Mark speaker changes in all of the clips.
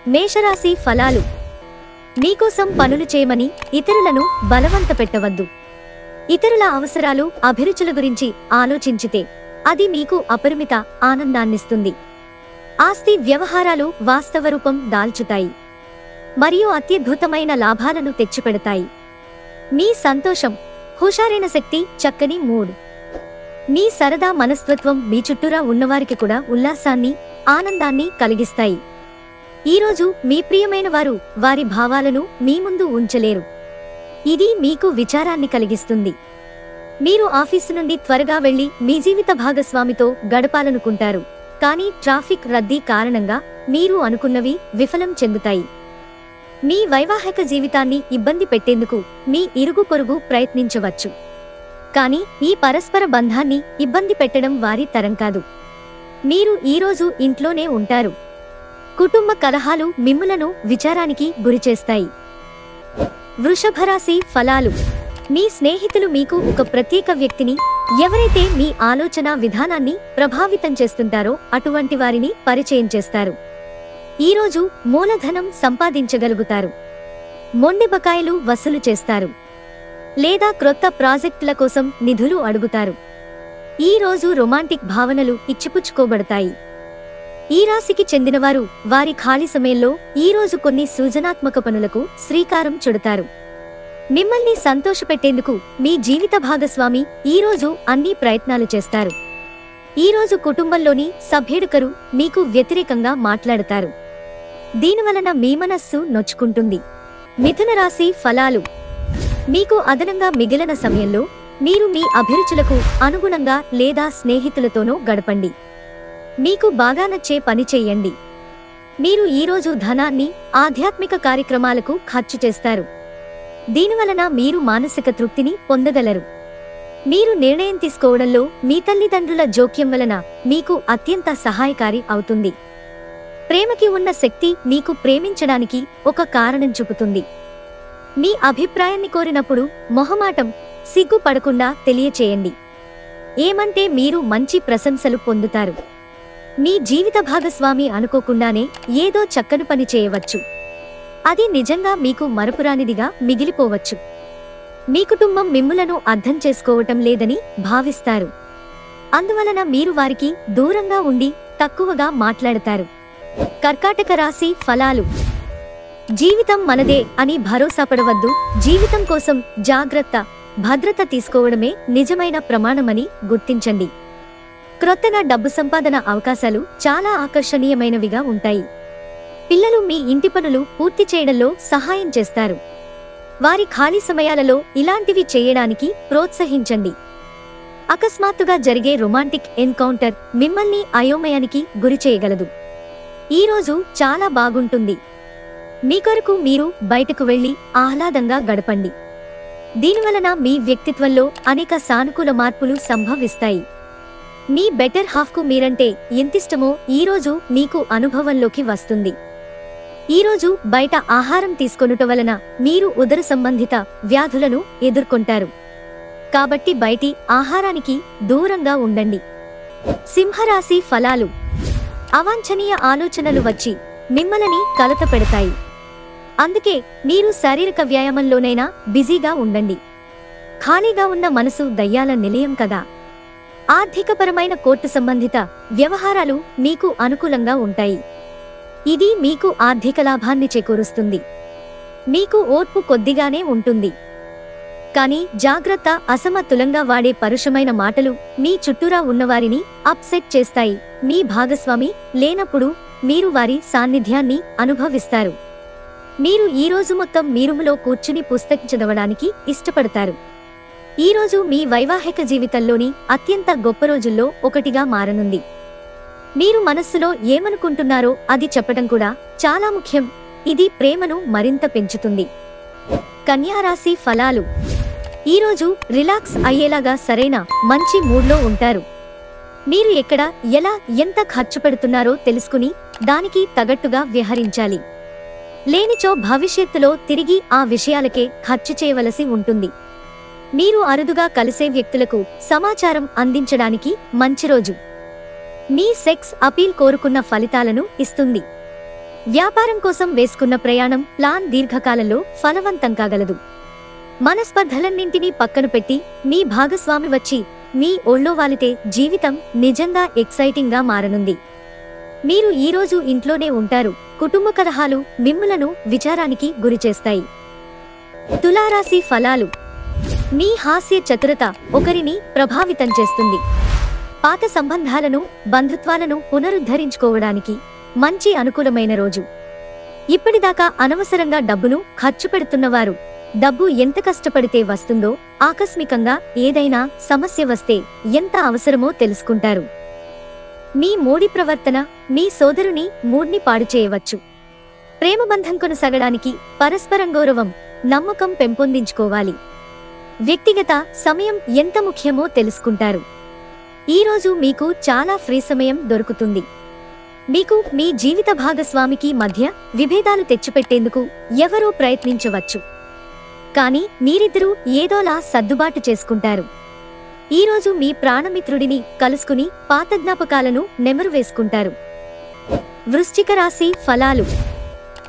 Speaker 1: మేషరాశి ఫలాలు. మీకోసం పనులు చేయమని ఇతరులను బలవంత పెట్టవద్దు. ఇతరుల అవసరాలు, అభిరుచుల గురించి ఆలోచించితే అది మీకు అపరిమిత ఆనందాన్నిస్తుంది. ఆస్తి వ్యవహారాలు వాస్తవ రూపం దాల్చుతాయి మరియు అత్యద్భుతమైన లాభాలను తెచ్చిపెడతాయి. మీ సంతోషం, హుషారైన శక్తి, చక్కని మూడ్, మీ సరదా మనస్తత్వం మీ చుట్టూరా ఉన్నవారికి కూడా ఉల్లాసాన్ని, ఆనందాన్ని కలిగిస్తాయి. ఈరోజు మీ ప్రియమైన వారు వారి భావాలను మీ ముందు ఉంచలేరు. ఇది మీకు విచారాన్ని కలిగిస్తుంది. మీరు ఆఫీసు నుండి త్వరగా వెళ్లి మీ జీవిత భాగస్వామితో గడపాలనుకుంటారు, కానీ ట్రాఫిక్ రద్దీ కారణంగా మీరు అనుకున్నవి విఫలం చెందుతాయి. మీ వైవాహిక జీవితాన్ని ఇబ్బంది పెట్టేందుకు మీ ఇరుగు పొరుగు ప్రయత్నించవచ్చు, కానీ ఈ పరస్పర బంధాన్ని ఇబ్బంది పెట్టడం వారి తరం కాదు. మీరు ఈరోజు ఇంట్లోనే ఉంటారు. కుటుంబ కలహాలు మిమ్ములను విచారానికి గురిచేస్తాయి. వృషభరాశి ఫలాలు. మీ స్నేహితులు మీకు ఒక ప్రత్యేక వ్యక్తిని, ఎవరైతే మీ ఆలోచన విధానాన్ని ప్రభావితం చేస్తుంటారో అటువంటి వారిని పరిచయం చేస్తారు. ఈరోజు మూలధనం సంపాదించగలుగుతారు. మొండి బకాయిలు వసూలు చేస్తారు లేదా క్రొత్త ప్రాజెక్టుల కోసం నిధులు అడుగుతారు. ఈ రోజు రొమాంటిక్ భావనలు ఇచ్చిపుచ్చుకోబడతాయి. ఈ రాశికి చెందినవారు వారి ఖాళీ సమయంలో ఈరోజు కొన్ని సృజనాత్మక పనులకు శ్రీకారం చుడతారు. మిమ్మల్ని సంతోషపెట్టేందుకు మీ జీవిత భాగస్వామి ఈరోజు అన్ని ప్రయత్నాలు చేస్తారు. ఈరోజు కుటుంబంలోని సభ్యుడొకరు మీకు వ్యతిరేకంగా మాట్లాడతారు. దీనివలన మీ మనస్సు నొచ్చుకుంటుంది. మిథున రాశి ఫలాలు. మీకు అదనంగా మిగిలిన సమయంలో మీరు మీ అభిరుచులకు అనుగుణంగా లేదా స్నేహితులతోనూ గడపండి. మీకు బాగా నచ్చే పని చెయ్యండి. మీరు ఈరోజు ధనాన్ని ఆధ్యాత్మిక కార్యక్రమాలకు ఖర్చు చేస్తారు. దీనివలన మీరు మానసిక తృప్తిని పొందగలరు. మీరు నిర్ణయం తీసుకోవడంలో మీ తల్లిదండ్రుల జోక్యం వలన మీకు అత్యంత సహాయకారి అవుతుంది. ప్రేమకి ఉన్న శక్తి మీకు ప్రేమించడానికి ఒక కారణం చూపుతుంది. మీ అభిప్రాయాన్ని కోరినప్పుడు మొహమాటం, సిగ్గు పడకుండా తెలియచేయండి. ఏమంటే మీరు మంచి ప్రశంసలు పొందుతారు. మీ జీవిత భాగస్వామి అనుకోకుండానే ఏదో చక్కని పని చేయవచ్చు. అది నిజంగా మీకు మరపురానిదిగా మిగిలిపోవచ్చు. మీ కుటుంబం మిమ్ములను అర్థం చేసుకోవటం లేదని భావిస్తారు. అందువలన మీరు వారికి దూరంగా ఉండి తక్కువగా మాట్లాడతారు. కర్కాటక రాశి ఫలాలు. జీవితం మనదే అని భరోసా పడవద్దు. జీవితం కోసం జాగ్రత్త, భద్రత తీసుకోవడమే నిజమైన ప్రమాణమని గుర్తించండి. క్రొత్తగా డబ్బు సంపాదన అవకాశాలు చాలా ఆకర్షణీయమైనవిగా ఉంటాయి. పిల్లలు మీ ఇంటి పనులు పూర్తి చేయడంలో సహాయం చేస్తారు. వారి ఖాళీ సమయాలలో ఇలాంటివి చేయడానికి ప్రోత్సహించండి. అకస్మాత్తుగా జరిగే రొమాంటిక్ ఎన్కౌంటర్ మిమ్మల్ని అయోమయానికి గురిచేయగలదు. ఈరోజు చాలా బాగుంటుంది. మీ కొరకు మీరు బయటకు వెళ్లి ఆహ్లాదంగా గడపండి. దీనివలన మీ వ్యక్తిత్వంలో అనేక సానుకూల మార్పులు సంభవిస్తాయి. మీ బెటర్ హాఫ్కు మీరంటే ఎంతిష్టమో ఈరోజు మీకు అనుభవంలోకి వస్తుంది. ఈరోజు బయట ఆహారం తీసుకొనుట వలన మీరు ఉదర సంబంధిత వ్యాధులను ఎదుర్కొంటారు. కాబట్టి బయటి ఆహారానికి దూరంగా ఉండండి. సింహరాశి ఫలాలు. అవాంఛనీయ ఆలోచనలు వచ్చి మిమ్మల్ని కలతపెడతాయి. అందుకే మీరు శారీరక వ్యాయామంలోనైనా బిజీగా ఉండండి. ఖాళీగా ఉన్న మనసు దయ్యాల నిలయం కదా. ఆర్థికపరమైన కోర్టు సంబంధిత వ్యవహారాలు మీకు అనుకూలంగా ఉంటాయి. ఇది మీకు ఆర్థిక లాభాన్ని చేకూరుస్తుంది. మీకు ఓర్పు కొద్దిగానే ఉంటుంది. కానీ జాగ్రత్త, అసమతులంగా వాడే పరుషమైన మాటలు మీ చుట్టూరా ఉన్నవారిని అప్సెట్ చేస్తాయి. మీ భాగస్వామి లేనప్పుడు మీరు వారి సాన్నిధ్యాన్ని అనుభవిస్తారు. మీరు ఈరోజు మొత్తం మీ రూములో కూర్చుని పుస్తకం చదవడానికి ఇష్టపడతారు. ఈరోజు మీ వైవాహిక జీవితంలోని అత్యంత గొప్ప రోజుల్లో ఒకటిగా మారనుంది. మీరు మనస్సులో ఏమనుకుంటున్నారో అది చెప్పడం కూడా చాలా ముఖ్యం. ఇది ప్రేమను మరింత పెంచుతుంది. కన్యారాశి ఫలాలు. ఈరోజు రిలాక్స్ అయ్యేలాగా సరైన మంచి మూడ్లో ఉంటారు. మీరు ఎక్కడ, ఎలా, ఎంత ఖర్చు పెడుతున్నారో తెలుసుకుని దానికి తగట్టుగా వ్యవహరించాలి. లేనిచో భవిష్యత్తులో తిరిగి ఆ విషయాలకే ఖర్చు చేయవలసి ఉంటుంది. మీరు అరుదుగా కలిసే వ్యక్తులకు సమాచారం అందించడానికి మంచి రోజు. మీ సెక్స్ అపీల్ కోరుకున్న ఫలితాలను ఇస్తుంది. వ్యాపారం కోసం వేసుకున్న ప్రయాణం ప్లాన్ దీర్ఘకాలంలో ఫలవంతం కాగలదు. మనస్పర్ధలన్నింటినీ పక్కన పెట్టి మీ భాగస్వామి వచ్చి మీ ఒళ్ళో వాలితే జీవితం నిజంగా ఎక్సైటింగ్ గా మారనుంది. మీరు ఈరోజు ఇంట్లోనే ఉంటారు. కుటుంబ కలహాలు మిమ్ములను విచారానికి గురిచేస్తాయి. తులారాశి ఫలాలు. మీ హాస్య చతురత ఒకరిని ప్రభావితం చేస్తుంది. పాత సంబంధాలను బంధుత్వాలను పునరుద్ధరించుకోవడానికి మంచి అనుకూలమైన రోజు. ఇప్పటిదాకా అనవసరంగా డబ్బును ఖర్చు పెడుతున్నవారు డబ్బు ఎంత కష్టపడితే వస్తుందో, ఆకస్మికంగా ఏదైనా సమస్య వస్తే ఎంత అవసరమో తెలుసుకుంటారు. మీ మోడి ప్రవర్తన మీ సోదరుని మూడ్ని పాడు చేయవచ్చు. ప్రేమబంధం కొనసాగడానికి పరస్పరం గౌరవం, నమ్మకం పెంపొందించుకోవాలి. వ్యక్తిగత సమయం ఎంత ముఖ్యమో తెలుసుకుంటారు. ఈరోజు మీకు చాలా ఫ్రీ సమయం దొరుకుతుంది. మీకు మీ జీవిత భాగస్వామికి మధ్య విభేదాలు తెచ్చిపెట్టేందుకు ఎవరో ప్రయత్నించవచ్చు. కానీ మీరిద్దరూ ఏదోలా సర్దుబాటు చేసుకుంటారు. ఈరోజు మీ ప్రాణమిత్రుడిని కలుసుకుని పాత జ్ఞాపకాలను నెమరు వేసుకుంటారు. వృశ్చిక రాశి ఫలాలు.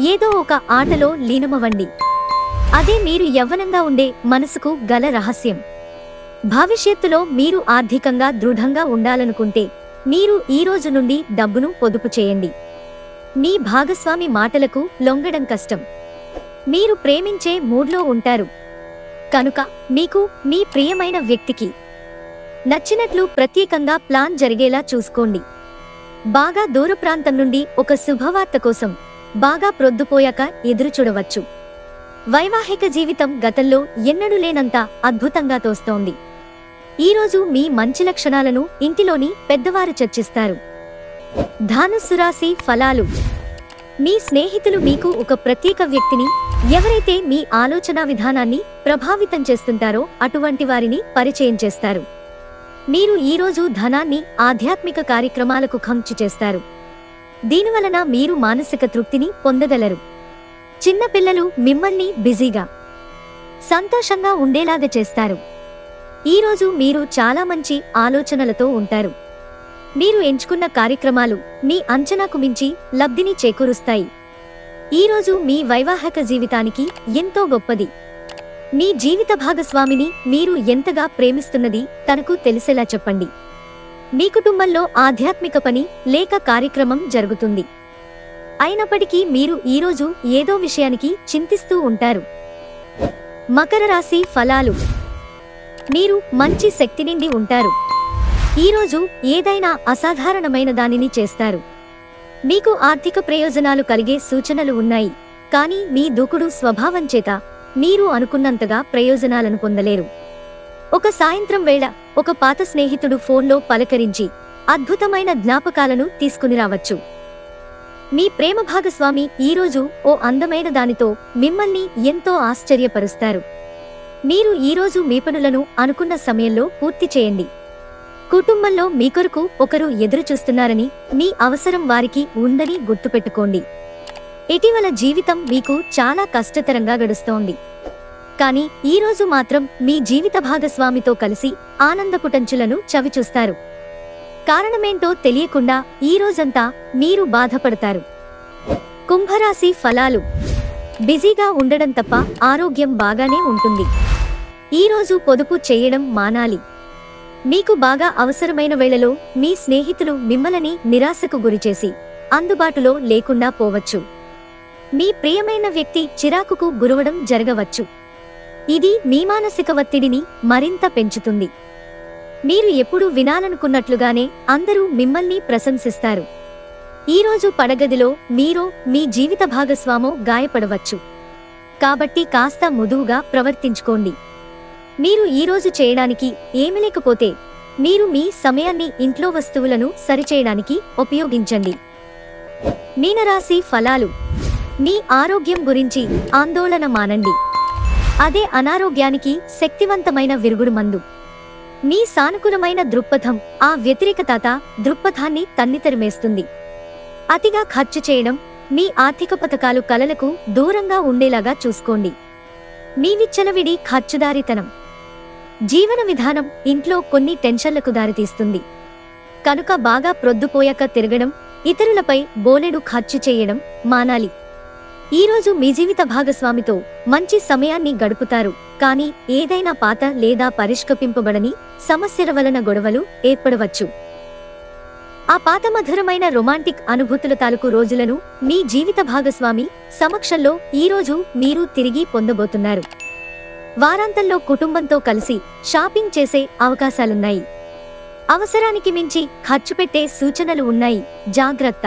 Speaker 1: ఏదో ఒక ఆటలో లీనమవ్వండి. అదే మీరు యవ్వనంగా ఉండే మనసుకు గల రహస్యం. భవిష్యత్తులో మీరు ఆర్థికంగా దృఢంగా ఉండాలనుకుంటే మీరు ఈ రోజు నుండి డబ్బును పొదుపు చేయండి. మీ భాగస్వామి మాటలకు లొంగడం కష్టం. మీరు ప్రేమించే మూడ్లో ఉంటారు కనుక మీకు మీ ప్రియమైన వ్యక్తికి నచ్చినట్లు ప్రత్యేకంగా ప్లాన్ జరిగేలా చూసుకోండి. బాగా దూర ప్రాంతం నుండి ఒక శుభవార్త కోసం బాగా ప్రొద్దుపోయాక ఎదురుచూడవచ్చు. వైవాహిక జీవితం గతంలో ఎన్నడూ లేనంత అద్భుతంగా తోస్తోంది. ఈరోజు మీ మంచి లక్షణాలను ఇంటిలోని పెద్దవారు చర్చిస్తారు. ధనుస్సు రాశి ఫలాలు. మీ స్నేహితులు మీకు ఒక ప్రత్యేక వ్యక్తిని, ఎవరైతే మీ ఆలోచనా విధానాన్ని ప్రభావితం చేస్తుంటారో అటువంటి వారిని పరిచయం చేస్తారు. మీరు ఈరోజు ధనాన్ని ఆధ్యాత్మిక కార్యక్రమాలకు ఖర్చు చేస్తారు. దీనివలన మీరు మానసిక తృప్తిని పొందగలరు. చిన్న పిల్లలు మిమ్మల్ని బిజీగా, సంతోషంగా ఉండేలాగా చేస్తారు. ఈరోజు మీరు చాలా మంచి ఆలోచనలతో ఉంటారు. మీరు ఎంచుకున్న కార్యక్రమాలు మీ అంచనాకు మించి లబ్ధిని చేకూరుస్తాయి. ఈరోజు మీ వైవాహిక జీవితానికి ఎంతో గొప్పది. మీ జీవిత భాగస్వామిని మీరు ఎంతగా ప్రేమిస్తున్నది తనకు తెలిసేలా చెప్పండి. మీ కుటుంబంలో ఆధ్యాత్మిక పని లేక కార్యక్రమం జరుగుతుంది. అయినప్పటికీ మీరు ఈరోజు ఏదో విషయానికి చింతిస్తూ ఉంటారు. మకర రాశి ఫలాలు. మీరు మంచి శక్తి నిండి ఉంటారు. ఈరోజు ఏదైనా అసాధారణమైన దానిని చేస్తారు. మీకు ఆర్థిక ప్రయోజనాలు కలిగే సూచనలు ఉన్నాయి. కానీ మీ దూకుడు స్వభావం చేత మీరు అనుకున్నంతగా ప్రయోజనాలను పొందలేరు. ఒక సాయంత్రం వేళ ఒక పాత స్నేహితుడు ఫోన్లో పలకరించి అద్భుతమైన జ్ఞాపకాలను తీసుకుని రావచ్చు. మీ ప్రేమ భాగస్వామి ఈరోజు ఓ అందమైన దానితో మిమ్మల్ని ఎంతో ఆశ్చర్యపరుస్తారు. మీరు ఈరోజు మీ పనులను అనుకున్న సమయంలో పూర్తి చేయండి. కుటుంబంలో మీ కొరకు ఒకరు ఎదురుచూస్తున్నారని, మీ అవసరం వారికి ఉందని గుర్తుపెట్టుకోండి. ఇటీవల జీవితం మీకు చాలా కష్టతరంగా గడుస్తోంది. కానీ ఈరోజు మాత్రం మీ జీవిత భాగస్వామితో కలిసి ఆనందపుటంచులను చవిచూస్తారు. కారణమేంటో తెలియకుండా ఈ రోజంతా మీరు బాధపడతారు. కుంభరాశి ఫలాలు. బిజీగా ఉండడం తప్ప ఆరోగ్యం బాగానే ఉంటుంది. ఈరోజు పొదుపు చేయడం మానాలి. మీకు బాగా అవసరమైన వేళలో మీ స్నేహితులు మిమ్మల్ని నిరాశకు గురిచేసి అందుబాటులో లేకుండా పోవచ్చు. మీ ప్రియమైన వ్యక్తి చిరాకుకు గురవడం జరగవచ్చు. ఇది మీ మానసిక ఒత్తిడిని మరింత పెంచుతుంది. మీరు ఎప్పుడూ వినాలనుకున్నట్లుగానే అందరూ మిమ్మల్ని ప్రశంసిస్తారు. ఈరోజు పడగదిలో మీరో మీ జీవిత భాగస్వామో గాయపడవచ్చు. కాబట్టి కాస్త మృదువుగా ప్రవర్తించుకోండి. మీరు ఈరోజు చేయడానికి ఏమి లేకపోతే మీరు మీ సమయాన్ని ఇంట్లో వస్తువులను సరిచేయడానికి ఉపయోగించండి. మీనరాశి ఫలాలు. మీ ఆరోగ్యం గురించి ఆందోళన మానండి. అదే అనారోగ్యానికి శక్తివంతమైన విరుగుడు మందు. మీ సానుకూలమైన దృక్పథం ఆ వ్యతిరేకత దృక్పథాన్ని తన్నితరిమేస్తుంది. అతిగా ఖర్చు చేయడం, మీ ఆర్థిక పథకాలు కలలకు దూరంగా ఉండేలాగా చూసుకోండి. మీ విచ్చలవిడి ఖర్చుదారితనం జీవన విధానం ఇంట్లో కొన్ని టెన్షన్లకు దారితీస్తుంది. కనుక బాగా ప్రొద్దుపోయాక తిరగడం, ఇతరులపై బోలెడు ఖర్చు చేయడం మానాలి. ఈరోజు మీ జీవిత భాగస్వామితో మంచి సమయాన్ని గడుపుతారు, కానీ ఏదైనా పాత లేదా పరిష్కరింపబడని సమస్యల వలన గొడవలు ఏర్పడవచ్చు. ఆ పాత మధురమైన రొమాంటిక్ అనుభూతుల తాలూకు రోజులను మీ జీవిత భాగస్వామి సమక్షంలో ఈరోజు మీరు తిరిగి పొందబోతున్నారు. వారాంతంలో కుటుంబంతో కలిసి షాపింగ్ చేసే అవకాశాలున్నాయి. అవసరానికి మించి ఖర్చు పెట్టే సూచనలు ఉన్నాయి, జాగ్రత్త.